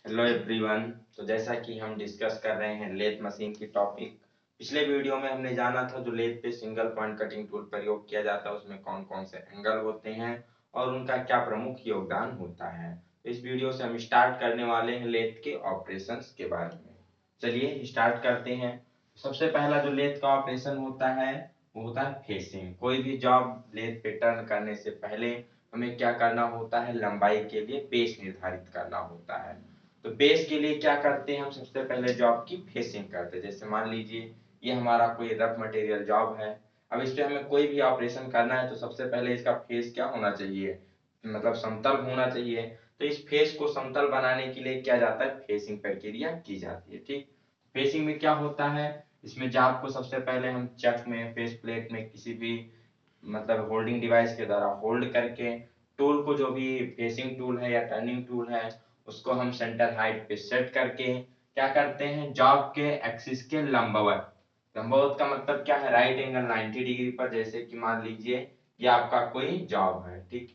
Hello everyone. तो जैसा कि हम डिस्कस कर रहे हैं लेथ मशीन की टॉपिक। पिछले वीडियो में हमने जाना था जो लेथ पे सिंगल पॉइंट कटिंग टूल प्रयोग किया जाता है उसमें कौन कौन से एंगल होते हैं और उनका क्या प्रमुख योगदान होता है। तो इस वीडियो से हम स्टार्ट करने वाले हैं लेथ के ऑपरेशंस के बारे में। चलिए स्टार्ट करते हैं। सबसे पहला जो लेथ का ऑपरेशन होता है वो होता है फेसिंग। कोई भी जॉब लेथ पे टर्न करने से पहले हमें क्या करना होता है, लंबाई के लिए पेच निर्धारित करना होता है। तो बेस के लिए क्या करते हैं, हम सबसे पहले जॉब की फेसिंग करते हैं। जैसे मान लीजिए ये हमारा कोई रफ मटेरियल जॉब है। अब इस पे हमें कोई भी ऑपरेशन करना है तो सबसे पहले इसका फेस क्या होना चाहिए, मतलब समतल होना चाहिए। तो इस फेस को समतल बनाने के लिए क्या जाता है, फेसिंग प्रक्रिया की जाती है। ठीक, फेसिंग में क्या होता है, इसमें जॉब को सबसे पहले हम चक में, फेस प्लेट में, किसी भी मतलब होल्डिंग डिवाइस के द्वारा होल्ड करके टूल को, जो भी फेसिंग टूल है या टर्निंग टूल है, उसको हम सेंटर हाइट पे सेट करके क्या करते हैं, जॉब के एक्सिस के लंबवत। लंबवत का मतलब क्या है, राइट एंगल 90 डिग्री पर। जैसे कि मान लीजिए ये आपका कोई जॉब है, ठीक,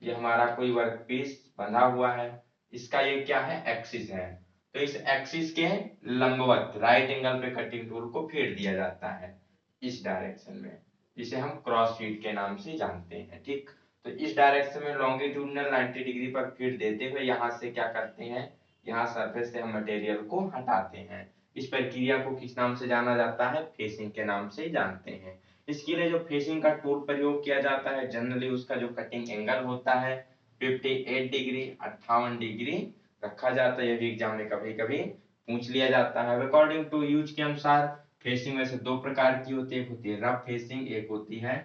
ये हमारा कोई वर्क पीस बंधा हुआ है, इसका ये क्या है, एक्सिस है। तो इस एक्सिस के लंबवत राइट एंगल पे कटिंग टूल को फेर दिया जाता है इस डायरेक्शन में, जिसे हम क्रॉस फीड के नाम से जानते हैं। ठीक, तो इस डायरेक्शन में लॉन्गिट्यूडनल 90 डिग्री पर फीड देते हुए यहाँ से क्या करते हैं, यहाँ सरफेस से हम मटेरियल को हटाते हैं। इस प्रक्रिया को किस नाम से जाना जाता है, फेसिंग के नाम से जानते हैं। इसके लिए जो फेसिंग का टूल प्रयोग किया जाता है, जनरली उसका जो कटिंग एंगल होता है 58 डिग्री, 58 डिग्री रखा जाता है। ये भी एग्जाम में कभी कभी पूछ लिया जाता है। अकॉर्डिंग टू यूज के अनुसार फेसिंग में से दो प्रकार की होती है, एक होती है रफ फेसिंग, एक होती है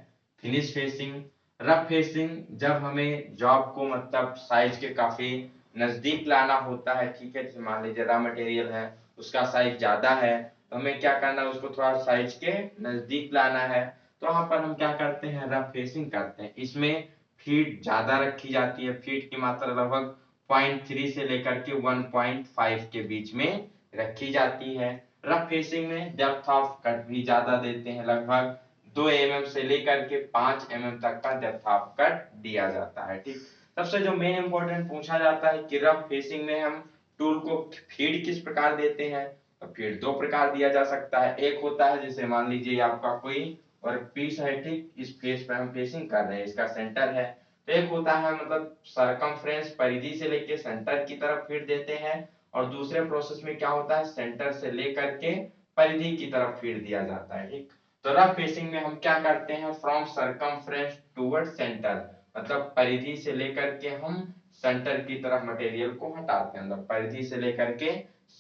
फिनिश फेसिंग। रफ फेसिंग जब हमें जॉब को मतलब साइज के काफी नजदीक लाना होता है, ठीक है, जैसे मान लीजिए रॉ मटेरियल है, उसका साइज ज्यादा है, तो हमें क्या करना है, उसको थोड़ा साइज के नजदीक लाना है। तो वहां पर हम क्या करते हैं, रफ फेसिंग करते हैं। इसमें फीड ज्यादा रखी जाती है, फीड की मात्रा लगभग 0.3 से लेकर के 1.5 के बीच में रखी जाती है। रफ फेसिंग में डेप्थ ऑफ कट भी ज्यादा देते हैं, लगभग 2 mm से लेकर के 5 mm तक का डेप्थ ऑफ कट दिया जाता है। ठीक, सबसे जो मेन इंपॉर्टेंट पूछा जाता है कि रफ फेसिंग में हम टूल को फीड किस प्रकार देते हैं। तो फीड दो प्रकार दिया जा सकता है। एक होता है जैसे मान लीजिए आपका कोई वर्क पीस है, ठीक, इस फेस पे हम फेसिंग कर रहे हैं, इसका सेंटर है। तो एक होता है मतलब सरकमफ्रेंस, परिधि से लेके सेंटर की तरफ फीड देते हैं। और दूसरे प्रोसेस में क्या होता है, सेंटर से लेकर के परिधि की तरफ फीड दिया जाता है। ठीक, तो रफ फेसिंग में हम क्या करते हैं, फ्रॉम सरकमफ्रेंस टूवर्ड सेंटर, मतलब परिधि से लेकर के हम सेंटर की तरफ मटेरियल को हटाते हैं, मतलब परिधि से लेकर के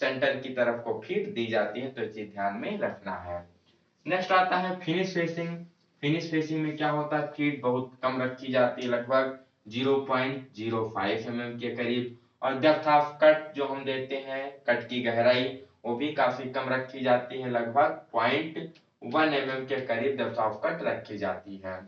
सेंटर की तरफ को फीड दी जाती है। तो ये चीज ध्यान में रखना है। नेक्स्ट आता है फिनिश फेसिंग। फिनिश फेसिंग में क्या होता है, फीड बहुत कम रखी जाती है, लगभग 0.05 के करीब। और डेप्थ ऑफ कट जो हम देते हैं, कट की गहराई, वो भी काफी कम रखी जाती है, लगभग 0.1 के करीब डेप्थ ऑफ कट रखी जाती है।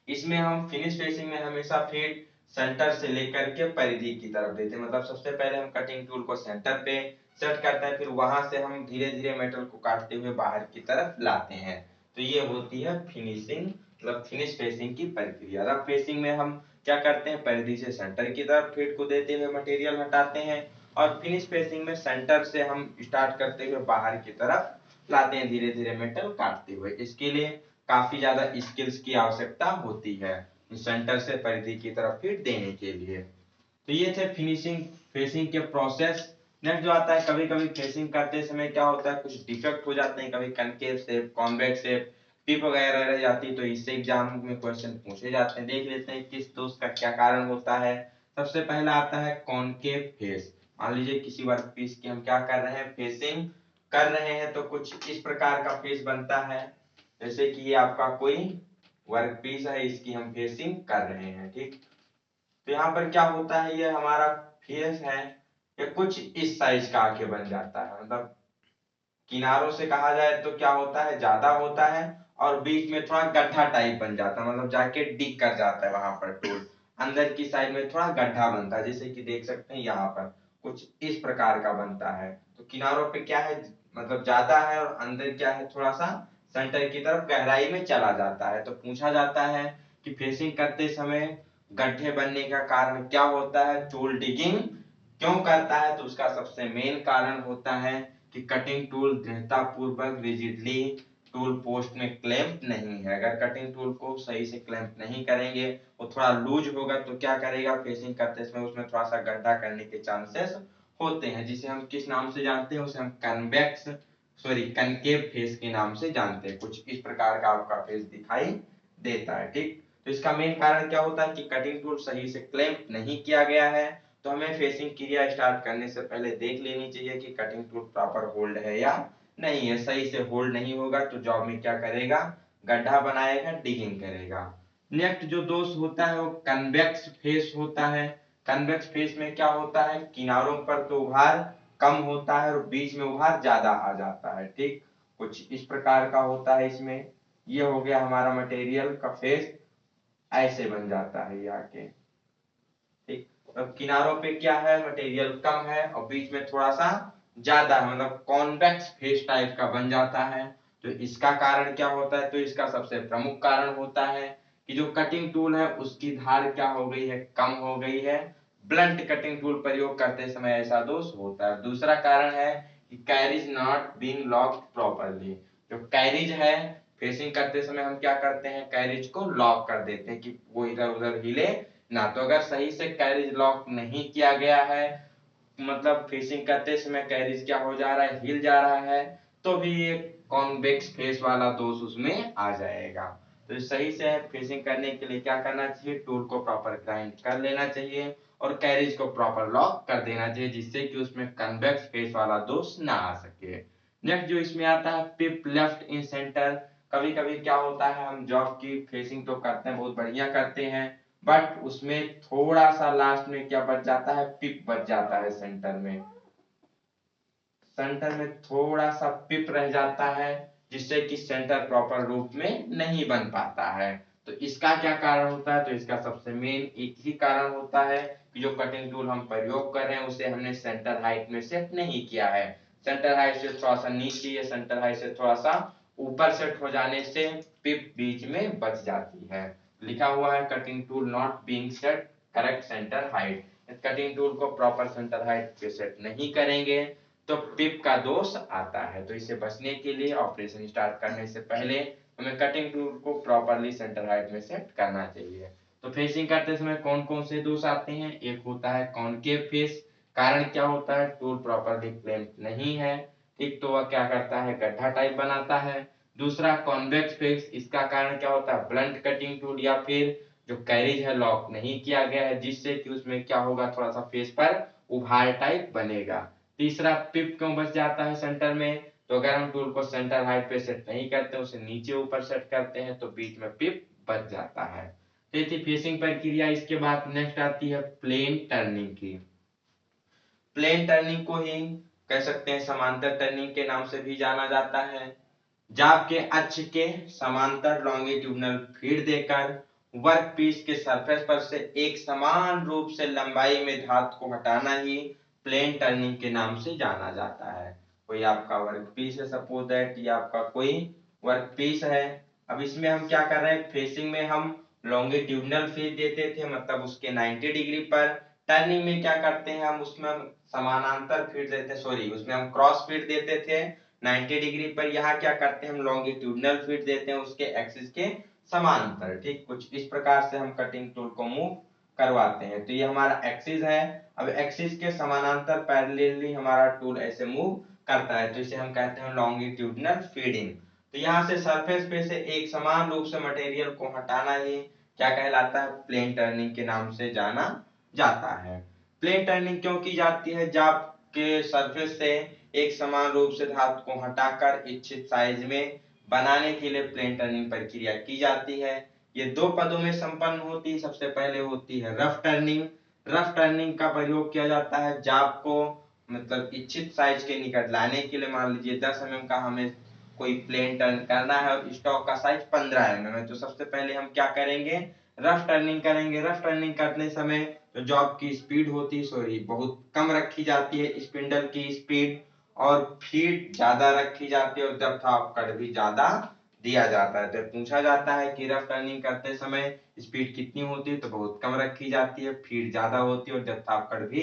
इसमें हम फिनिश फेसिंग में हमेशा फीड सेंटर से लेकर के परिधि की तरफ देते हैं, मतलब सबसे पहले हम कटिंग टूल को सेंटर पे सेट करते हैं, फिर वहां से हम धीरे धीरे मेटल को काटते हुए बाहर की तरफ लाते हैं। तो ये होती है फिनिशिंग, मतलब फिनिश फेसिंग की प्रक्रिया। रफ फेसिंग में हम क्या करते हैं, परिधि से सेंटर की तरफ फीड को देते हुए मटेरियल हटाते हैं। और फिनिश फेसिंग में सेंटर से हम स्टार्ट करते हुए बाहर की तरफ लाते हैं, धीरे धीरे मेटल काटते हुए। इसके लिए काफी ज्यादा स्किल्स की आवश्यकता होती है सेंटर से परिधि की तरफ फीड देने के लिए। तो ये थे फिनिशिंग फेसिंग के प्रोसेस। नेक्स्ट जो आता है, कभी कभी फेसिंग करते समय क्या होता है, कुछ डिफेक्ट हो जाते हैं, कभी concave shape, convex shape, tip वगैरह रह जाती है, तो इससे एग्जाम में क्वेश्चन पूछे जाते हैं। देख लेते हैं किस दोस्त का क्या कारण होता है। सबसे पहला आता है कॉनकेव फेस। मान लीजिए किसी वर्क पीस की हम क्या कर रहे हैं, फेसिंग कर रहे हैं, तो कुछ इस प्रकार का फेस बनता है। जैसे कि ये आपका कोई वर्क पीस है, इसकी हम फेसिंग कर रहे हैं, ठीक। तो यहाँ पर क्या होता है, ये हमारा फेस है, ये कुछ इस साइज का आके बन जाता है, मतलब किनारों से कहा जाए तो क्या होता है, ज्यादा होता है, और बीच में थोड़ा गड्ढा टाइप बन जाता है, मतलब जाके डिग कर जाता है वहां पर टूल, अंदर की साइड में थोड़ा गड्ढा बनता है, जैसे कि देख सकते हैं यहाँ पर कुछ इस प्रकार का बनता है। तो किनारों पे क्या है, मतलब ज्यादा है, और अंदर क्या है, थोड़ा सा सेंटर की तरफ गहराई में चला जाता है। तो पूछा जाता है कि फेसिंग करते समय गड्ढे बनने का कारण क्या होता है, टूल डिगिंग क्यों करता है? तो उसका सबसे मेन कारण होता है कि कटिंग टूल दृढ़ता पूर्वक रिजिडली टूल पोस्ट में क्लैंप नहीं है। अगर कटिंग टूल को सही से क्लैंप नहीं करेंगे, वो थोड़ा लूज होगा तो क्या करेगा, फेसिंग करते समय उसमें थोड़ा सा गड्ढा करने के चांसेस होते हैं, जिसे हम किस नाम से जानते हैं, उसे हम कनकेव फेस के नाम से जानते हैं। कुछ इस प्रकार का आपका फेस दिखाई देता है। ठीक, तो इसका मेन कारण क्या होता है कि कटिंग टूल सही से क्लैंप नहीं किया गया है। तो हमें फेसिंग क्रिया स्टार्ट करने से पहले देख लेनी चाहिए कि कटिंग टूल प्रॉपर होल्ड है या नहीं है। सही से होल्ड नहीं होगा तो जॉब में क्या करेगा, गड्ढा बनाएगा, डिगिंग करेगा। नेक्स्ट जो दोष होता है वो कन्वेक्स फेस होता है। कन्वेक्स फेस में क्या होता है, किनारों पर तो उभार कम होता है और बीच में उभार ज्यादा आ जाता है। ठीक, कुछ इस प्रकार का होता है इसमें। ये हो गया हमारा मटेरियल का फेस, ऐसे बन जाता है ये आके। ठीक, तो किनारों पे क्या है, मटेरियल कम है और बीच में थोड़ा सा ज्यादा है, मतलब कॉन्वेक्स फेस टाइप का बन जाता है। तो इसका कारण क्या होता है, तो इसका सबसे प्रमुख कारण होता है कि जो कटिंग टूल है उसकी धार क्या हो गई है, कम हो गई है। ब्लंट कटिंग टूल प्रयोग करते समय ऐसा दोष होता है। दूसरा कारण है कि carriage not being locked properly. जो कैरिज है, फेसिंग करते समय हम क्या करते हैं, कैरिज को लॉक कर देते हैं कि वो इधर उधर हिले ना। तो अगर सही से कैरिज लॉक नहीं किया गया है, मतलब फेसिंग करते समय कैरिज क्या हो जा रहा है, हिल जा रहा है, तो भी ये कॉन्वेक्स फेस वाला दोष उसमें आ जाएगा। तो सही से फेसिंग करने के लिए क्या करना चाहिए, टूल को प्रॉपर ग्राइंड कर लेना चाहिए और कैरिज को प्रॉपर लॉक कर देना चाहिए, जिससे कि उसमें कन्वेक्स फेस वाला दोष ना आ सके। नेक्स्ट जो इसमें आता है पिप लेफ्ट इन सेंटर। कभी कभी क्या होता है, हम जॉब की फेसिंग तो करते हैं, बहुत बढ़िया करते हैं, बट उसमें थोड़ा सा लास्ट में क्या बच जाता है, पिप बच जाता है सेंटर में। सेंटर में थोड़ा सा पिप रह जाता है, जिससे कि सेंटर प्रॉपर रूप में नहीं बन पाता है। तो इसका क्या कारण होता है, तो इसका सबसे मेन एक ही कारण होता है कि जो कटिंग टूल हम प्रयोग कर रहे हैं उसे हमने सेंटर हाइट में सेट नहीं किया है। सेंटर हाइट से थोड़ा सा नीचे या सेंटर हाइट से थोड़ा सा ऊपर सेट हो जाने से पिप बीच में बच जाती है। लिखा हुआ है cutting tool not being set correct centre height. Cutting tool को प्रॉपर सेंटर हाइट पे सेट नहीं करेंगे तो पिप का दोष आता है। तो इसे बचने के लिए ऑपरेशन स्टार्ट करने से पहले हमें कटिंग टूल को प्रॉपरली सेंटर हाइट में सेट करना चाहिए। तो फेसिंग करते समय कौन कौन से दोष आते हैं, एक होता है कॉनकेव फेस। कारण क्या होता है, टूल प्रॉपरली क्लैंप नहीं है। एक तो वह क्या करता है, गड्ढा टाइप बनाता है। दूसरा कॉन्वेक्स फेस, इसका कारण क्या होता है, ब्लंट कटिंग टूल या फिर जो कैरिज है लॉक नहीं किया गया है, जिससे कि उसमें क्या होगा, थोड़ा सा फेस पर उभार टाइप बनेगा। तीसरा पिप क्यों बच जाता है सेंटर में, तो अगर हम टूल को सेंटर हाइट पे सेट नहीं करते, उसे नीचे ऊपर सेट करते हैं तो बीच में पिप बच जाता है। तो ये थी फेसिंग प्रक्रिया। इसके बाद नेक्स्ट आती है प्लेन टर्निंग की। प्लेन टर्निंग को ही कह सकते हैं समांतर टर्निंग के नाम से भी जाना जाता है। जाप के अक्ष के समांतर लॉन्गिट्यूडनल फीड देकर वर्क पीस के सरफेस पर से एक समान रूप से लंबाई में धातु को हटाना ही प्लेन टर्निंग के नाम से जाना जाता है। कोई आपका वर्क पीस है, सपोज दैट ये आपका कोई वर्क पीस है। अब इसमें हम क्या कर रहे हैं, फेसिंग में हम लॉन्गिट्यूडनल फीड देते थे, मतलब उसके 90 डिग्री पर। टर्निंग में क्या करते हैं, हम उसमें समानांतर फीड देते हैं, सॉरी उसमें हम क्रॉस फीड देते थे 90 डिग्री पर। यहाँ क्या करते हैं, हम लॉन्गिट्यूडनल फीड देते हैं उसके एक्सिस के समांतर। ठीक, कुछ इस प्रकार से हम कटिंग टूल को मूव करवाते हैं। तो ये हमारा एक्सिस है। अब एक्सिस के समानांतर पैरेलली हमारा टूल ऐसे मूव करता है, तो इसे हम कहते हैं लॉन्गिट्यूडनल फीडिंग। तो यहाँ से सरफेस पे से एक समान रूप से मटेरियल को हटाना ही क्या कहलाता है, प्लेन टर्निंग के नाम से जाना जाता है। प्लेन टर्निंग क्यों की जाती है, जाप के सरफेस से एक समान रूप से धातु को हटाकर इच्छित साइज में बनाने के लिए प्लेन टर्निंग प्रक्रिया की जाती है। ये दो पदों में संपन्न होती है। सबसे पहले होती है रफ टर्निंग। रफ टर्निंग का प्रयोग किया जाता है जाप को मतलब इच्छित साइज के निकट लाने के लिए। मान लीजिए 10 mm का हमें कोई प्लेन टर्न करना है और स्टॉक का साइज 15 mm है, तो सबसे पहले हम क्या करेंगे, रफ टर्निंग करेंगे। रफ टर्निंग करने समय तो जॉब की स्पीड होती है, सॉरी बहुत कम रखी जाती है स्पिंडल की स्पीड, और फीड ज्यादा रखी जाती है और डेप्थ ऑफ कट भी ज्यादा दिया जाता है। तो पूछा जाता है कि रफ टर्निंग करते समय स्पीड कितनी होती है, तो बहुत कम रखी जाती है, फीड ज्यादा होती है और डेप्थ ऑफ कट भी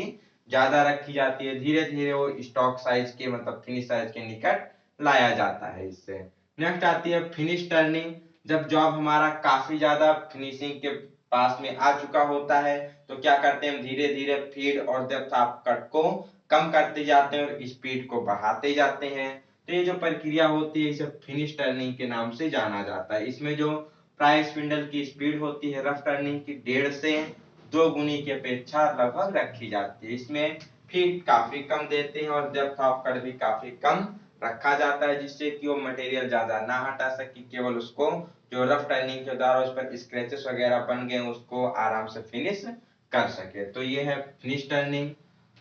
ज्यादा रखी जाती है, धीरे धीरे वो स्टॉक साइज के मतलब फिनिश साइज के निकट लाया जाता है इससे। नेक्स्ट आती है फिनिश टर्निंग। जब जॉब हमारा काफी ज्यादा फिनिशिंग के पास में आ चुका होता है तो क्या करते हैं हम धीरे धीरे फीड और डेप्थ ऑफ कट को कम करते जाते हैं और स्पीड को बढ़ाते जाते हैं। तो ये जो प्रक्रिया होती है इसे फिनिश टर्निंग के नाम से जाना जाता है। इसमें जो प्राइस स्पिंडल की स्पीड होती है रफ टर्निंग की 1.5 से 2 गुनी की अपेक्षा लगभग रखी जाती है। इसमें फीड काफी कम देते हैं और डेप्थ ऑफ कट भी काफी कम रखा जाता है, जिससे कि वो मटेरियल ज्यादा ना हटा सके, केवल उसको जो रफ टर्निंग के द्वारा उस पर स्क्रैचेस वगैरह बन गए उसको आराम से फिनिश कर सके। तो ये है फिनिश टर्निंग।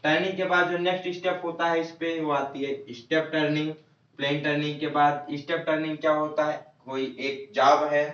टर्निंग के बाद जो नेक्स्ट स्टेप होता है इस पे वो आती है स्टेप टर्निंग। प्लेन टर्निंग के बाद स्टेप टर्निंग क्या होता है, कोई एक जॉब है,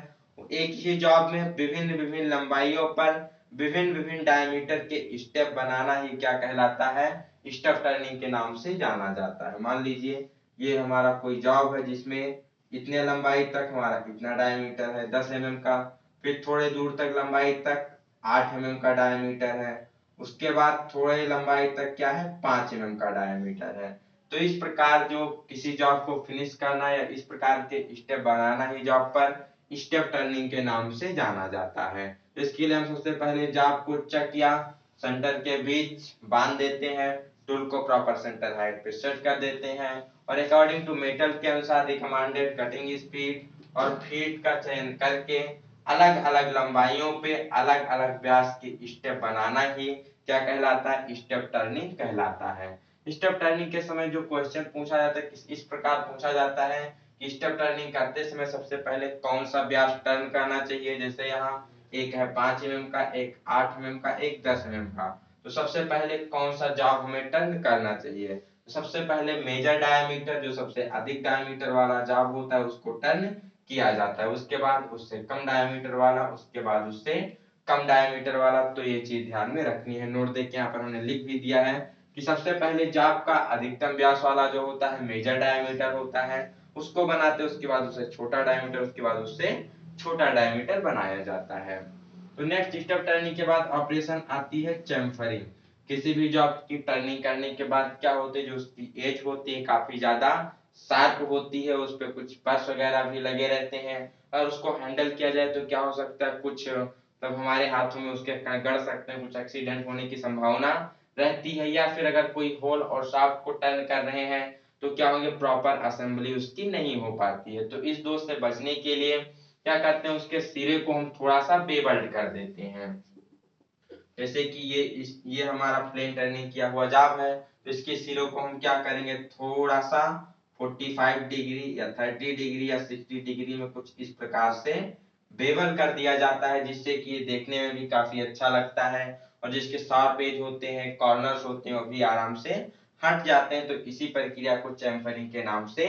एक ही जॉब में विभिन्न विभिन्न लंबाइयों पर विभिन्न विभिन्न डायमीटर के स्टेप बनाना ही क्या कहलाता है, स्टेप टर्निंग के नाम से जाना जाता है। मान लीजिए ये हमारा कोई जॉब है जिसमें इतने लंबाई तक हमारा इतना डायमीटर है 10 mm का, फिर थोड़े दूर तक लंबाई तक 8 mm का डायमीटर है, उसके बाद थोड़े लंबाई तक क्या है 5 mm का डायमीटर है। तो इस प्रकार जो किसी जॉब को फिनिश करना या इस प्रकार के स्टेप बनाना ही जॉब पर स्टेप टर्निंग के नाम से जाना जाता है। तो इसके लिए हम सबसे पहले जॉब को चक या सेंटर के बीच बांध देते हैं, टूल को प्रॉपर सेंटर हाइट पे सेट कर देते हैं और अकॉर्डिंग टू मेटल के अनुसार रिकमेंडेड कटिंग स्पीड और फीट का चयन करके अलग अलग लंबाइयों पे अलग अलग व्यास की स्टेप बनाना ही क्या कहलाता है, स्टेप टर्निंग कहलाता है। स्टेप टर्निंग के समय जो क्वेश्चन पूछा जाता है इस प्रकार पूछा जाता है कि स्टेप टर्निंग करते समय सबसे पहले कौन सा व्यास टर्न करना चाहिए। जैसे यहाँ एक है 5 mm का, एक 8 mm का, एक 10 mm का। तो सबसे पहले कौन सा जॉब हमें टर्न करना चाहिए, तो सबसे पहले मेजर डायमीटर जो सबसे अधिक डायमीटर वाला जॉब होता है उसको टर्न किया जाता है, उसके बाद उससे कम डायमीटर वाला, उसके बाद उससे कम डायमीटर वाला। तो ये चीज ध्यान में रखनी है। नोट देख के यहाँ पर हमने लिख भी दिया है कि सबसे पहले जॉब का अधिकतम व्यास वाला जो होता है मेजर डायमीटर होता है उसको बनाते हैं, उसके बाद उससे छोटा डायमीटर, उसके बाद उससे छोटा डायमीटर बनाया जाता है। तो नेक्स्ट स्टेप टर्निंग के बाद ऑपरेशन आती है चैम्फरिंग। किसी भी जॉब की टर्निंग करने के बाद क्या होते है जो उसकी एज होती है काफी ज्यादा शार्प होती है, उस पर कुछ पर्स वगैरह भी लगे रहते हैं और उसको हैंडल किया जाए तो क्या हो सकता है, कुछ तब हमारे हाथों में उसके कण गड़ सकते हैं, कुछ एक्सीडेंट होने की संभावना रहती है। या फिर अगर कोई होल और शाफ्ट को टर्न कर रहे हैं तो क्या होंगे, प्रॉपर असेंबली उसकी नहीं हो पाती है। तो इस दोष से बचने के लिए क्या करते हैं उसके सिरे को हम थोड़ा सा बेवल्ड कर देते हैं। जैसे कि ये हमारा प्लेन टर्निंग किया हुआ जॉब है तो इसके सिरों को हम क्या करेंगे थोड़ा सा 45 डिग्री या 30 डिग्री या 60 डिग्री में कुछ इस प्रकार से बेवल कर दिया जाता है, जिससे कि ये देखने में भी काफी अच्छा लगता है और जिसके शार्प एज होते हैं कॉर्नर्स होते हैं वो भी आराम से हट जाते हैं। तो इसी प्रक्रिया को चैम्फरिंग के नाम से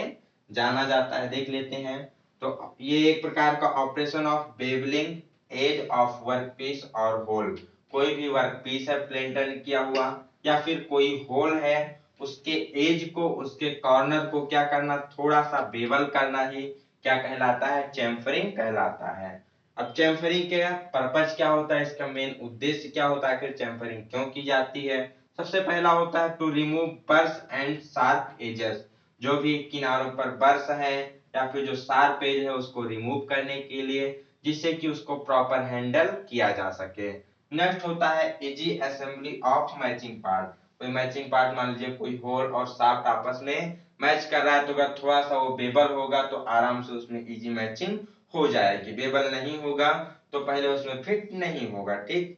जाना जाता है। देख लेते हैं। तो ये एक प्रकार का operation of bevelling edge of work piece और होल। कोई भी वर्क पीस है प्लेन टर्न किया हुआ या फिर कोई होल है उसके एज को उसके कॉर्नर को क्या करना थोड़ा सा बेवल करना ही क्या कहलाता है, चैम्फरिंग कहलाता है। अब चैम्फरिंग के पर्पज क्या होता है, इसका मेन उद्देश्य क्या होता है, आखिर चैम्फरिंग क्यों की जाती है। सबसे पहला होता है to remove burrs and sharp edges. जो भी किनारों पर बर्स है या फिर जो शार्प एज है उसको रिमूव करने के लिए, जिससे कि उसको प्रॉपर हैंडल किया जा सके। नेक्स्ट होता है easy assembly of matching part. कोई मैचिंग पार्ट मान लीजिए कोई होल और शाफ्ट आपस में मैच कर रहा है तो अगर थोड़ा सा वो बेबल होगा तो आराम से उसमें इजी मैचिंग हो जाएगी, बेबल नहीं होगा तो पहले उसमें फिट नहीं होगा। ठीक,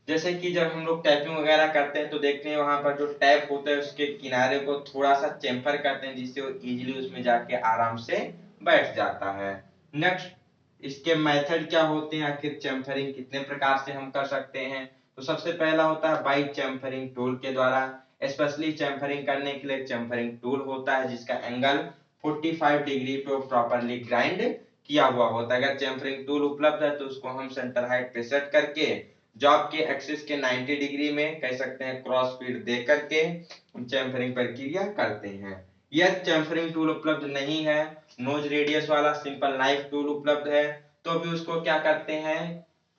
जैसे कि जब हम लोग टाइपिंग वगैरह करते हैं तो देखते हैं वहां पर जो टैप होता है उसके किनारे को थोड़ा सा चेम्पर करते हैं जिससे वो इजीली उसमें जाके आराम से बैठ जाता है। नेक्स्ट इसके मेथड क्या होते हैं, आखिर चेम्फरिंग कितने प्रकार से हम कर सकते हैं। तो सबसे पहला होता है बाई चेम्फरिंग टूल के द्वारा। स्पेशली चेम्फरिंग करने के लिए चेम्फरिंग टूल होता है जिसका एंगल 45 डिग्री पे प्रॉपरली ग्राइंड किया हुआ होता है। अगर चेम्फरिंग टूल उपलब्ध है तो उसको हम सेंटर हाइट पे सेट करके जॉब के एक्सिस के 90 डिग्री में कह सकते हैं क्रॉस फीड दे करके हम चैम्फरिंग प्रक्रिया करते हैं। यह चैम्फरिंग टूल उपलब्ध नहीं है, नोज रेडियस वाला सिंपल नाइफ टूल उपलब्ध है तो भी उसको क्या करते हैं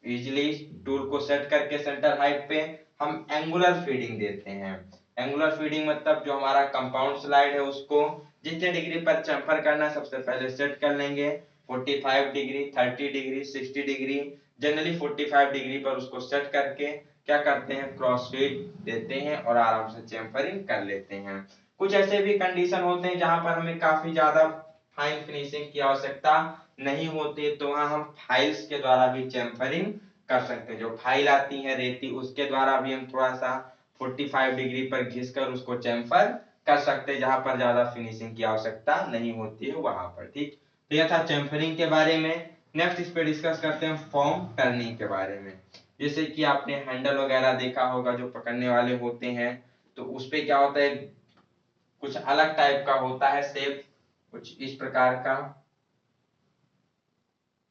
इजिली टूल को सेट करके सेंटर हाइट पे हम एंगुलर फीडिंग देते हैं। एंगुलर फीडिंग मतलब जो हमारा कंपाउंड स्लाइड है उसको जितने डिग्री पर चैम्फर करना है सबसे पहले सेट कर लेंगे, 45 degree, 30 degree, 60 degree, generally 45 degree पर उसको सेट करके क्या करते हैं, क्रॉस फीड देते हैं और आराम से चैम्फरिंग कर लेते हैं। कुछ ऐसे भी कंडीशन होते हैं जहां पर हमें काफी ज्यादा फाइन फिनिशिंग की आवश्यकता नहीं होती, तो वहां हम फाइल्स के द्वारा भी चैम्फरिंग कर सकते हैं। जो फाइल आती है रेती उसके द्वारा भी हम थोड़ा सा 45 डिग्री पर घिसकर उसको चैम्फर कर सकते हैं, जहां पर ज्यादा फिनिशिंग की आवश्यकता नहीं होती है वहां पर। ठीक, तो यह था चैम्फरिंग के बारे में। नेक्स्ट इस पे डिस्कस करते हैं फॉर्म टर्निंग के बारे में। जैसे कि आपने हैंडल वगैरह देखा होगा जो पकड़ने वाले होते हैं, तो उस पे क्या होता है, कुछ अलग टाइप का होता है शेप, कुछ इस प्रकार का।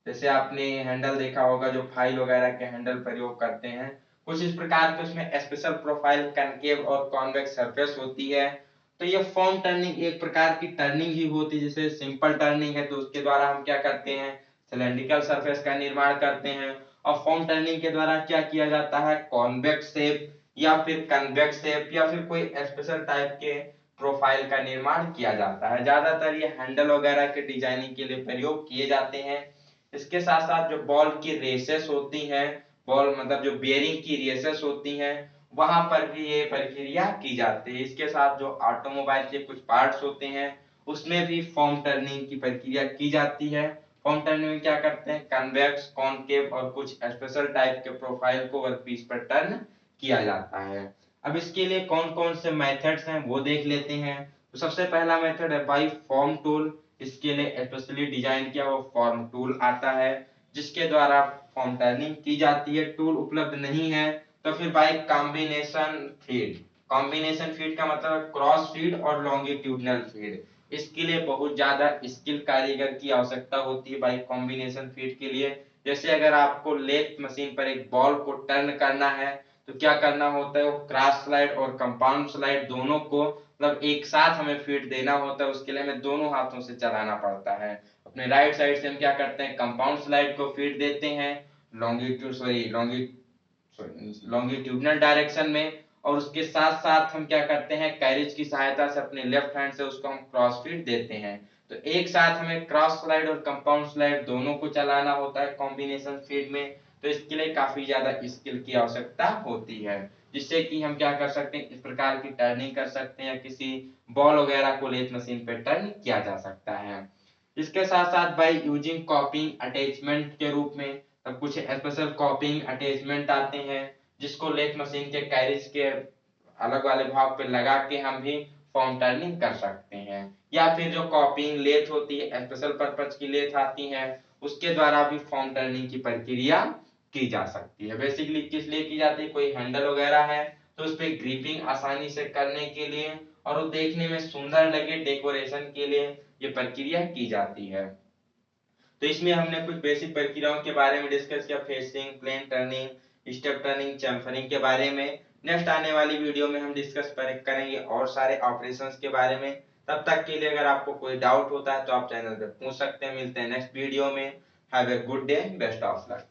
जैसे आपने हैंडल देखा होगा जो फाइल वगैरह के हैंडल प्रयोग करते हैं, कुछ इस प्रकार के उसमें स्पेशल प्रोफाइल कनकेव और कॉन्वेक्स सरफेस होती है। तो ये फॉर्म टर्निंग एक प्रकार की टर्निंग ही होती है। जैसे सिंपल टर्निंग है तो उसके द्वारा हम क्या करते हैं, सिलेंड्रिकल सरफेस का निर्माण करते हैं। और फॉर्म टर्निंग के द्वारा क्या किया जाता है, कॉन्वेक्स शेप या फिर कन्वेक्स शेप या फिर कोई स्पेशल टाइप के प्रोफाइल का निर्माण किया जाता है। ज्यादातर ये हैंडल वगैरह के डिजाइनिंग के लिए प्रयोग किए जाते हैं। इसके साथ साथ जो बॉल की रेसेस होती हैं, बॉल मतलब जो बेयरिंग की रेसेस होती हैं, वहां पर भी ये प्रक्रिया की जाती है। इसके साथ जो ऑटोमोबाइल के कुछ पार्ट्स होते हैं उसमें भी फॉर्म टर्निंग की प्रक्रिया की जाती है। फॉर्म टर्निंग में क्या करते हैं, कन्वेक्स, कॉनकेव और कुछ स्पेशल टाइप के प्रोफाइल को वर्कपीस पर टर्न किया जाता है। अब इसके लिए कौन कौन से मेथड्स हैं वो देख लेते हैं। तो सबसे पहला मेथड है बाई फॉर्म टूल। इसके लिए स्पेशली डिजाइन किया हुआ फॉर्म टूल आता है जिसके द्वारा फॉर्म टर्निंग की जाती है। टूल उपलब्ध नहीं है तो फिर bye combination feed. Combination feed का मतलब क्रॉस फीड और लॉन्गिट्यूडनल फीड। इसके लिए बहुत ज्यादा स्किल कारीगर की आवश्यकता होती है बाय कॉम्बिनेशन फीड के लिए। जैसे अगर आपको लेथ मशीन पर एक बॉल को टर्न करना है तो क्या करना होता है, वो क्रॉस स्लाइड और कंपाउंड स्लाइड दोनों को मतलब एक साथ हमें फीड देना होता है। उसके लिए हमें दोनों हाथों से चलाना पड़ता है। अपने राइट साइड से हम क्या करते हैं, कंपाउंड स्लाइड को फीड देते हैं लॉन्गिट्यूडनल डायरेक्शन में, और उसके साथ साथ हम क्या करते हैं, कैरिज की सहायता से अपने लेफ्ट हैंड से उसको हम क्रॉस फीड देते हैं। तो एक साथ हमें क्रॉस स्लाइड और कंपाउंड स्लाइड दोनों को चलाना होता है कॉम्बिनेशन फीड में। तो इसके लिए काफी ज्यादा स्किल की आवश्यकता होती है, जिससे कि हम क्या कर सकते हैं, इस प्रकार की टर्निंग कर सकते हैं, किसी बॉल वगैरह को लेथ मशीन पे टर्न किया जा सकता है। इसके साथ साथ बाय यूजिंग कॉपिंग अटैचमेंट के रूप में तब कुछ स्पेशल कॉपिंग अटैचमेंट आते हैं जिसको लेथ मशीन के कैरिज के अलग वाले भाग पे लगा के हम भी फॉर्म टर्निंग कर सकते हैं। या फिर जो कॉपिंग लेथ होती है, स्पेशल पर्पज की लेथ आती है, उसके द्वारा भी फॉर्म टर्निंग की प्रक्रिया की जा सकती है। बेसिकली किस लिए की जाती है, कोई हैंडल वगैरह है तो उस पे ग्रिपिंग आसानी से करने के लिए और वो देखने में सुंदर लगे, डेकोरेशन के लिए ये प्रक्रिया की जाती है। तो इसमें हमने कुछ बेसिक प्रक्रियाओं के बारे में डिस्कस किया, facing, plain turning, step turning, chamfering के बारे में। नेक्स्ट आने वाली वीडियो में हम डिस्कस करेंगे और सारे ऑपरेशंस के बारे में। तब तक के लिए अगर आपको कोई डाउट होता है तो आप चैनल पे पूछ सकते हैं। मिलते हैं नेक्स्ट वीडियो में। Have a good day, best of luck.